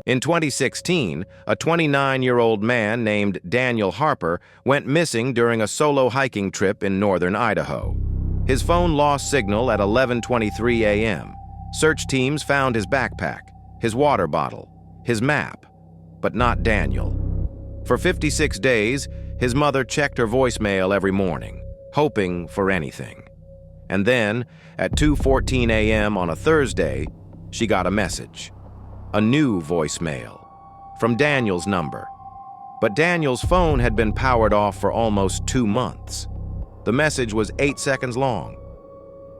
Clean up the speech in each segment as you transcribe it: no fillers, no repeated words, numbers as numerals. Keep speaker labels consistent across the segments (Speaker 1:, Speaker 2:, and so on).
Speaker 1: In 2016, a 29-year-old man named Daniel Harper went missing during a solo hiking trip in northern Idaho. His phone lost signal at 11:23 a.m. Search teams found his backpack, his water bottle, his map, but not Daniel. For 56 days, his mother checked her voicemail every morning, hoping for anything. And then, at 2:14 a.m. on a Thursday, she got a message. A new voicemail from Daniel's number. But Daniel's phone had been powered off for almost 2 months. The message was 8 seconds long,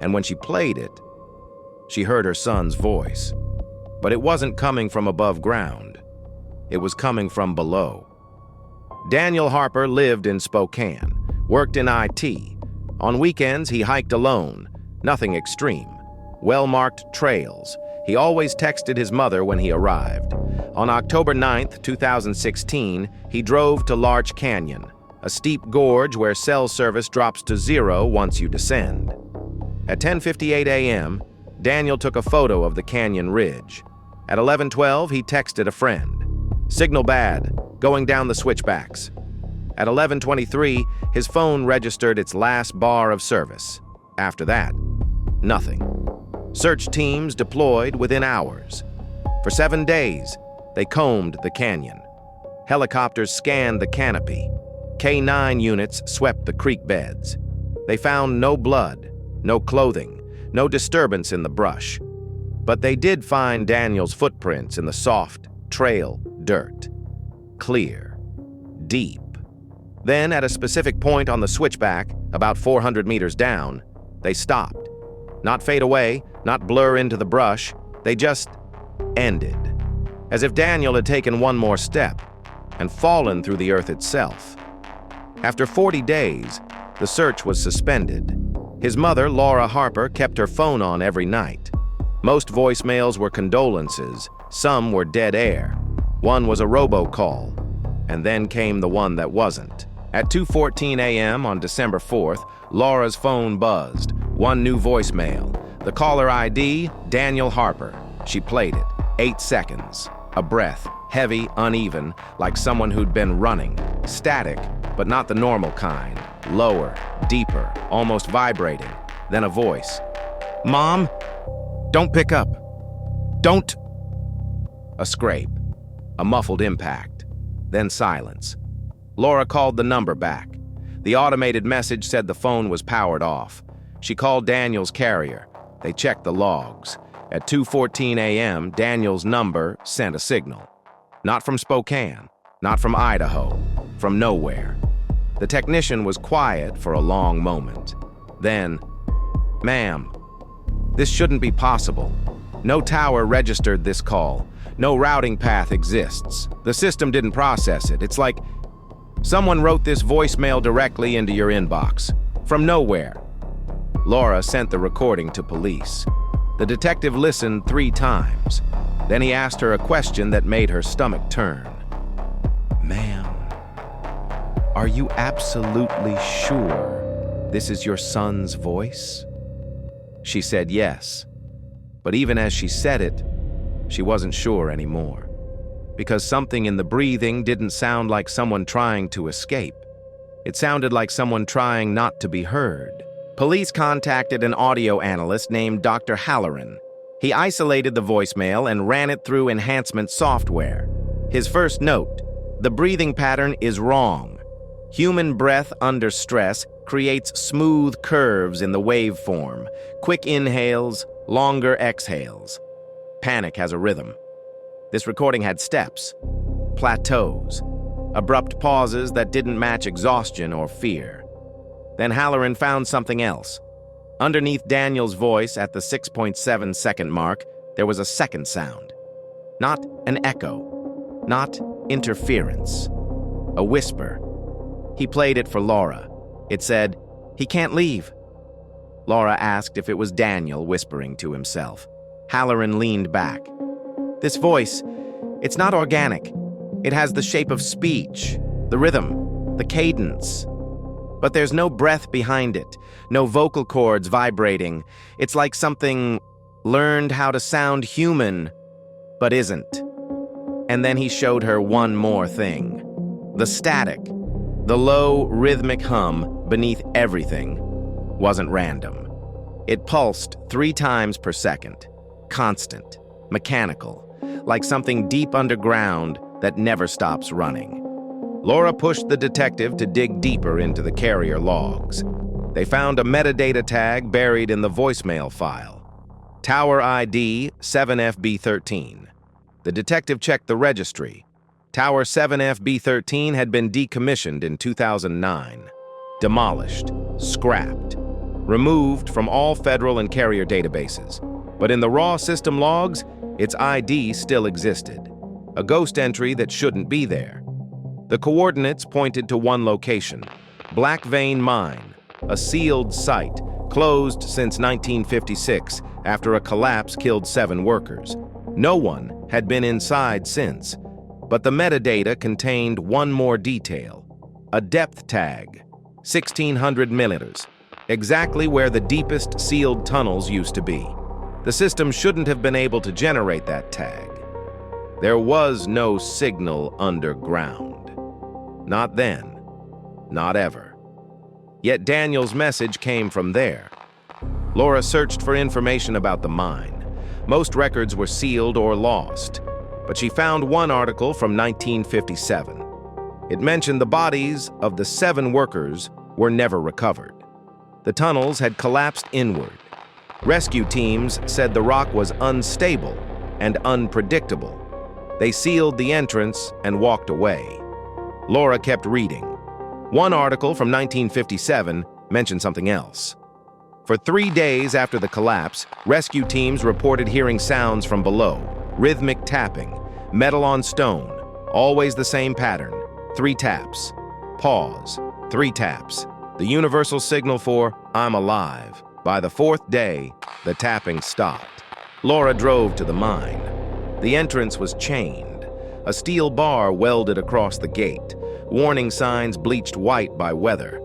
Speaker 1: and when she played it, she heard her son's voice. But it wasn't coming from above ground. It was coming from below. Daniel Harper lived in Spokane, worked in IT. On weekends, he hiked alone, nothing extreme. Well-marked trails. He always texted his mother when he arrived. On October 9, 2016, he drove to Larch Canyon, a steep gorge where cell service drops to 0 once you descend. At 10:58 a.m., Daniel took a photo of the canyon ridge. At 11:12, he texted a friend. Signal bad, going down the switchbacks. At 11:23, his phone registered its last bar of service. After that, nothing. Search teams deployed within hours. For 7 days, they combed the canyon. Helicopters scanned the canopy. K-9 units swept the creek beds. They found no blood, no clothing, no disturbance in the brush. But they did find Daniel's footprints in the soft trail dirt. Clear. Deep. Then, at a specific point on the switchback, about 400 meters down, they stopped. Not fade away, not blur into the brush, they just ended. As if Daniel had taken one more step and fallen through the earth itself. After 40 days, the search was suspended. His mother, Laura Harper, kept her phone on every night. Most voicemails were condolences, some were dead air. One was a robocall, and then came the one that wasn't. At 2:14 a.m. on December 4th, Laura's phone buzzed. One new voicemail. The caller ID, Daniel Harper. She played it. 8 seconds. A breath, heavy, uneven, like someone who'd been running. Static, but not the normal kind. Lower, deeper, almost vibrating. Then a voice. "Mom? Don't pick up. Don't." A scrape. A muffled impact. Then silence. Laura called the number back. The automated message said the phone was powered off. She called Daniel's carrier. They checked the logs. At 2:14 a.m., Daniel's number sent a signal. Not from Spokane, not from Idaho, from nowhere. The technician was quiet for a long moment. Then, "Ma'am, this shouldn't be possible. No tower registered this call. No routing path exists. The system didn't process it. It's like someone wrote this voicemail directly into your inbox. From nowhere." Laura sent the recording to police. The detective listened 3 times. Then he asked her a question that made her stomach turn. "Ma'am, are you absolutely sure this is your son's voice?" She said yes. But even as she said it, she wasn't sure anymore. Because something in the breathing didn't sound like someone trying to escape. It sounded like someone trying not to be heard. Police contacted an audio analyst named Dr. Halloran. He isolated the voicemail and ran it through enhancement software. His first note, the breathing pattern is wrong. Human breath under stress creates smooth curves in the waveform, quick inhales, longer exhales. Panic has a rhythm. This recording had steps, plateaus, abrupt pauses that didn't match exhaustion or fear. Then Halloran found something else. Underneath Daniel's voice at the 6.7-second mark, there was a second sound. Not an echo, not interference, a whisper. He played it for Laura. It said, "He can't leave." Laura asked if it was Daniel whispering to himself. Halloran leaned back. "This voice, it's not organic. It has the shape of speech, the rhythm, the cadence. But there's no breath behind it, no vocal cords vibrating. It's like something learned how to sound human, but isn't." And then he showed her one more thing. The static, the low, rhythmic hum beneath everything, wasn't random. It pulsed 3 times per second, constant, mechanical, like something deep underground that never stops running. Laura pushed the detective to dig deeper into the carrier logs. They found a metadata tag buried in the voicemail file. Tower ID 7FB13. The detective checked the registry. Tower 7FB13 had been decommissioned in 2009. Demolished, scrapped, removed from all federal and carrier databases. But in the raw system logs, its ID still existed. A ghost entry that shouldn't be there. The coordinates pointed to one location, Black Vein Mine, a sealed site, closed since 1956 after a collapse killed 7 workers. No one had been inside since, but the metadata contained one more detail, a depth tag, 1,600 millimeters, exactly where the deepest sealed tunnels used to be. The system shouldn't have been able to generate that tag. There was no signal underground. Not then, not ever. Yet Daniel's message came from there. Laura searched for information about the mine. Most records were sealed or lost, but she found one article from 1957. It mentioned the bodies of the 7 workers were never recovered. The tunnels had collapsed inward. Rescue teams said the rock was unstable and unpredictable. They sealed the entrance and walked away. Laura kept reading. One article from 1957 mentioned something else. For 3 days after the collapse, rescue teams reported hearing sounds from below, rhythmic tapping, metal on stone, always the same pattern, 3 taps, pause, 3 taps, the universal signal for "I'm alive." By the 4th day, the tapping stopped. Laura drove to the mine. The entrance was chained, a steel bar welded across the gate, warning signs bleached white by weather.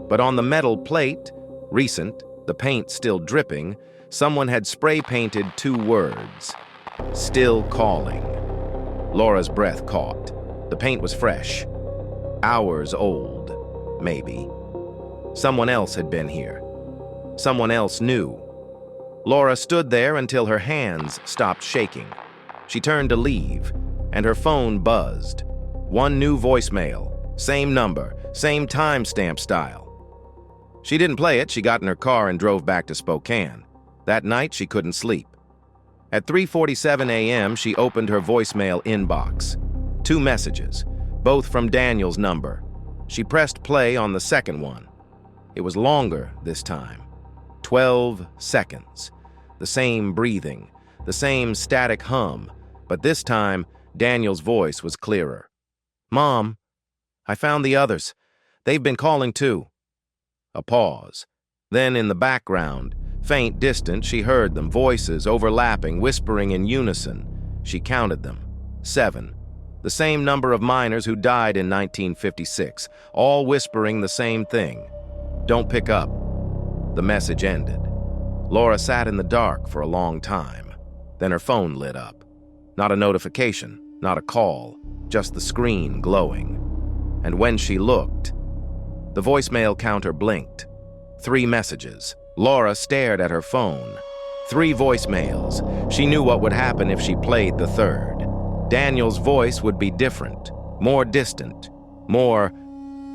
Speaker 1: But on the metal plate, recent, the paint still dripping, someone had spray-painted 2 words, "Still calling." Laura's breath caught. The paint was fresh. Hours old, maybe. Someone else had been here. Someone else knew. Laura stood there until her hands stopped shaking. She turned to leave, and her phone buzzed. One new voicemail, same number, same timestamp style. She didn't play it. She got in her car and drove back to Spokane. That night, she couldn't sleep. At 3:47 a.m., she opened her voicemail inbox. 2 messages, both from Daniel's number. She pressed play on the second one. It was longer this time. 12 seconds. The same breathing, the same static hum, but this time, Daniel's voice was clearer. "Mom, I found the others. They've been calling too." A pause. Then in the background, faint, distant, she heard them, voices overlapping, whispering in unison. She counted them. 7. The same number of miners who died in 1956, all whispering the same thing. "Don't pick up." The message ended. Laura sat in the dark for a long time. Then her phone lit up. Not a notification, not a call, just the screen glowing. And when she looked, the voicemail counter blinked. 3 messages. Laura stared at her phone. 3 voicemails. She knew what would happen if she played the 3rd. Daniel's voice would be different, more distant, more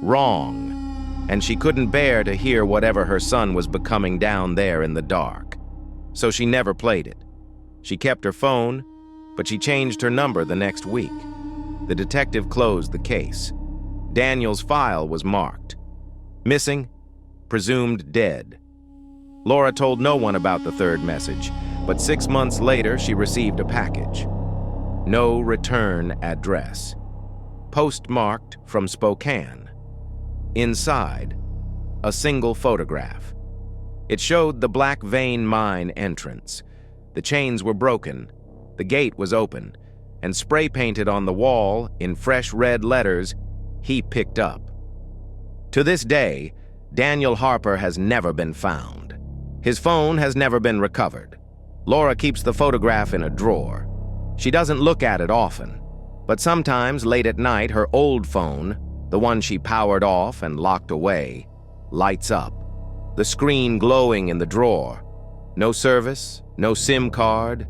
Speaker 1: wrong. And she couldn't bear to hear whatever her son was becoming down there in the dark. So she never played it. She kept her phone, but she changed her number the next week. The detective closed the case. Daniel's file was marked. Missing, presumed dead. Laura told no one about the 3rd message, but 6 months later she received a package. No return address. Postmarked from Spokane. Inside, a single photograph. It showed the Black Vein Mine entrance. The chains were broken, the gate was open, and spray-painted on the wall, in fresh red letters, "He picked up." To this day, Daniel Harper has never been found. His phone has never been recovered. Laura keeps the photograph in a drawer. She doesn't look at it often. But sometimes late at night, her old phone, the one she powered off and locked away, lights up, the screen glowing in the drawer. No service, no SIM card,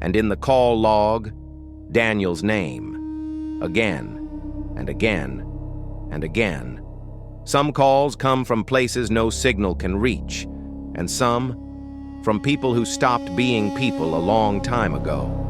Speaker 1: and in the call log, Daniel's name. Again, and again, and again. Some calls come from places no signal can reach, and some from people who stopped being people a long time ago.